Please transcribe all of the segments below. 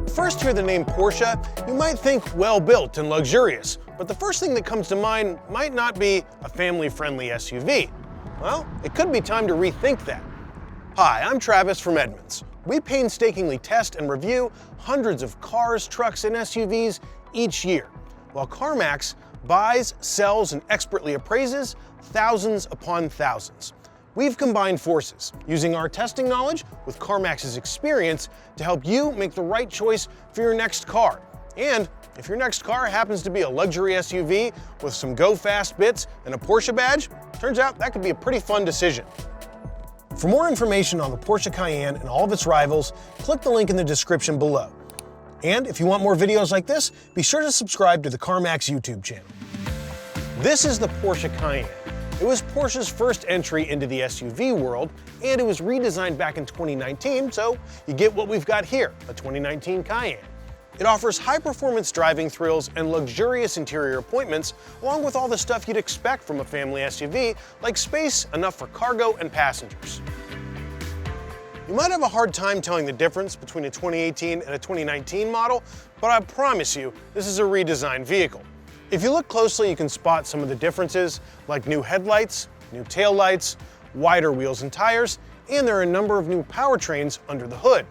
First hear the name Porsche, you might think well-built and luxurious, but the first thing that comes to mind might not be a family-friendly SUV. Well, it could be time to rethink that. Hi, I'm Travis from Edmunds. We painstakingly test and review hundreds of cars, trucks, and SUVs each year, while CarMax buys, sells, and expertly appraises thousands upon thousands. We've combined forces, using our testing knowledge with CarMax's experience to help you make the right choice for your next car. And if your next car happens to be a luxury SUV with some go-fast bits and a Porsche badge, turns out that could be a pretty fun decision. For more information on the Porsche Cayenne and all of its rivals, click the link in the description below. And if you want more videos like this, be sure to subscribe to the CarMax YouTube channel. This is the Porsche Cayenne. It was Porsche's first entry into the SUV world, and it was redesigned back in 2019, so you get what we've got here, a 2019 Cayenne. It offers high-performance driving thrills and luxurious interior appointments, along with all the stuff you'd expect from a family SUV, like space enough for cargo and passengers. You might have a hard time telling the difference between a 2018 and a 2019 model, but I promise you, this is a redesigned vehicle. If you look closely, you can spot some of the differences, like new headlights, new taillights, wider wheels and tires, and there are a number of new powertrains under the hood.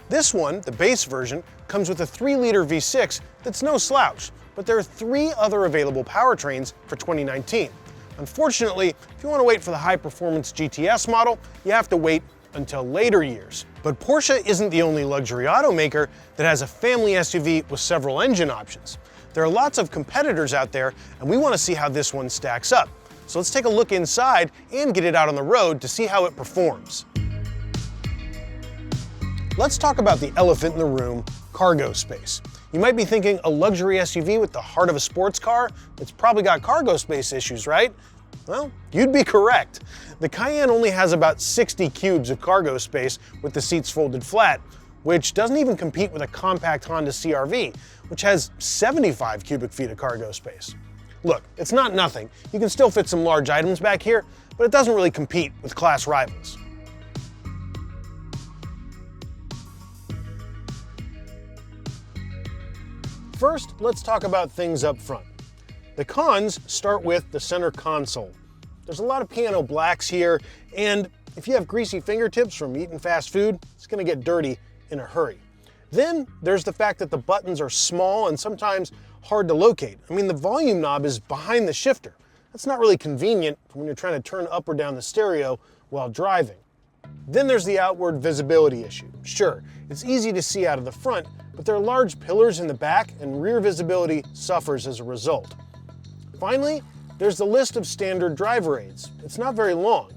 This one, the base version, comes with a 3-liter V6 that's no slouch, but there are 3 other available powertrains for 2019. Unfortunately, if you want to wait for the high-performance GTS model, you have to wait until later years. But Porsche isn't the only luxury automaker that has a family SUV with several engine options. There are lots of competitors out there, and we want to see how this one stacks up. So let's take a look inside and get it out on the road to see how it performs. Let's talk about the elephant in the room, cargo space. You might be thinking a luxury SUV with the heart of a sports car, it's probably got cargo space issues, right? Well, you'd be correct. The Cayenne only has about 60 cubes of cargo space with the seats folded flat, which doesn't even compete with a compact Honda CR-V, which has 75 cubic feet of cargo space. Look, it's not nothing. You can still fit some large items back here, but it doesn't really compete with class rivals. First, let's talk about things up front. The cons start with the center console. There's a lot of piano blacks here, and if you have greasy fingertips from eating fast food, it's gonna get dirty in a hurry. Then there's the fact that the buttons are small and sometimes hard to locate. I mean, the volume knob is behind the shifter. That's not really convenient when you're trying to turn up or down the stereo while driving. Then there's the outward visibility issue. Sure, it's easy to see out of the front, but there are large pillars in the back and rear visibility suffers as a result. Finally, there's the list of standard driver aids. It's not very long.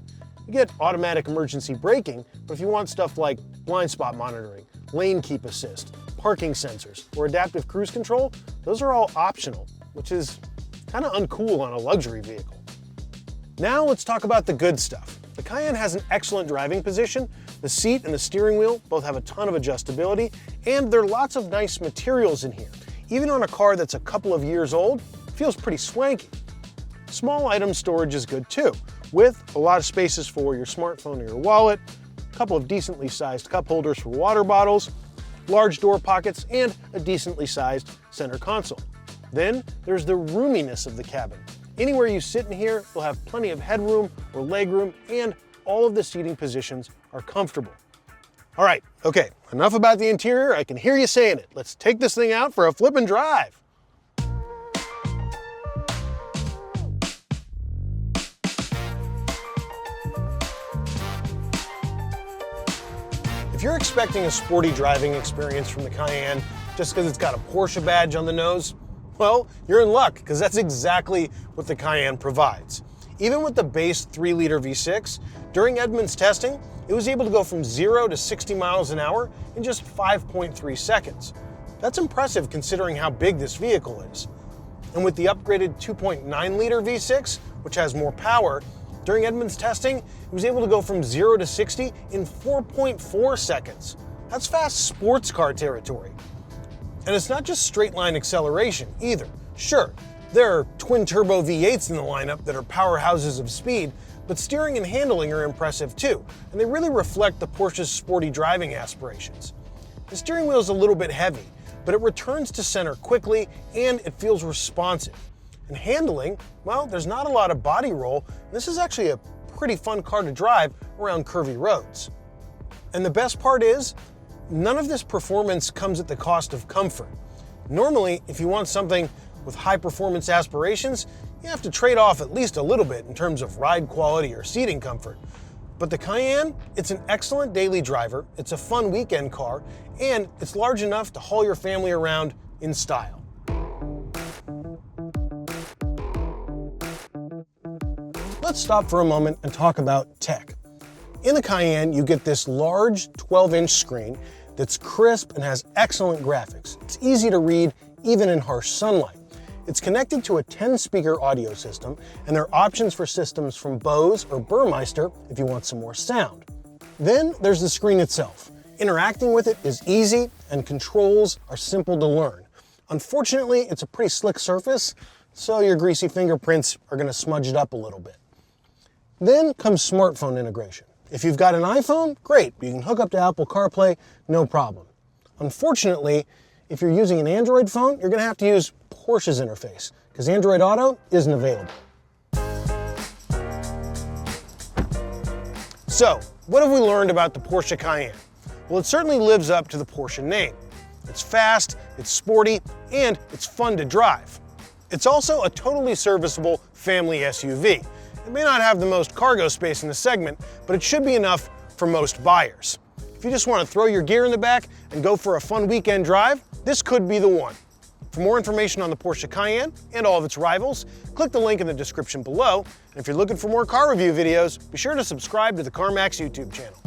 You get automatic emergency braking, but if you want stuff like blind spot monitoring, lane keep assist, parking sensors, or adaptive cruise control, those are all optional, which is kind of uncool on a luxury vehicle. Now let's talk about the good stuff. The Cayenne has an excellent driving position. The seat and the steering wheel both have a ton of adjustability, and there are lots of nice materials in here. Even on a car that's a couple of years old, it feels pretty swanky. Small item storage is good too, with a lot of spaces for your smartphone or your wallet, a couple of decently sized cup holders for water bottles, large door pockets, and a decently sized center console. Then there's the roominess of the cabin. Anywhere you sit in here will have plenty of headroom or legroom, and all of the seating positions are comfortable. All right, okay, enough about the interior. I can hear you saying it. Let's take this thing out for a flip and drive. If you're expecting a sporty driving experience from the Cayenne just because it's got a Porsche badge on the nose, well, you're in luck, because that's exactly what the Cayenne provides. Even with the base 3-liter V6, during Edmunds testing, it was able to go from 0 to 60 miles an hour in just 5.3 seconds. That's impressive considering how big this vehicle is. And with the upgraded 2.9-liter V6, which has more power, during Edmunds testing, it was able to go from 0 to 60 in 4.4 seconds. That's fast sports car territory. And it's not just straight line acceleration either. Sure, there are twin-turbo V8s in the lineup that are powerhouses of speed, but steering and handling are impressive too, and they really reflect the Porsche's sporty driving aspirations. The steering wheel is a little bit heavy, but it returns to center quickly and it feels responsive. And handling, well, there's not a lot of body roll. This is actually a pretty fun car to drive around curvy roads. And the best part is, none of this performance comes at the cost of comfort. Normally, if you want something with high performance aspirations, you have to trade off at least a little bit in terms of ride quality or seating comfort. But the Cayenne, it's an excellent daily driver, it's a fun weekend car, and it's large enough to haul your family around in style. Let's stop for a moment and talk about tech. In the Cayenne, you get this large 12-inch screen that's crisp and has excellent graphics. It's easy to read even in harsh sunlight. It's connected to a 10-speaker audio system, and there are options for systems from Bose or Burmeister if you want some more sound. Then there's the screen itself. Interacting with it is easy, and controls are simple to learn. Unfortunately, it's a pretty slick surface, so your greasy fingerprints are going to smudge it up a little bit. Then comes smartphone integration. If you've got an iPhone, great, you can hook up to Apple CarPlay, no problem. Unfortunately, if you're using an Android phone, you're going to have to use Porsche's interface, because Android Auto isn't available. So, what have we learned about the Porsche Cayenne? Well, it certainly lives up to the Porsche name. It's fast, it's sporty, and it's fun to drive. It's also a totally serviceable family SUV. It may not have the most cargo space in the segment, but it should be enough for most buyers. If you just want to throw your gear in the back and go for a fun weekend drive, this could be the one. For more information on the Porsche Cayenne and all of its rivals, click the link in the description below. And if you're looking for more car review videos, be sure to subscribe to the CarMax YouTube channel.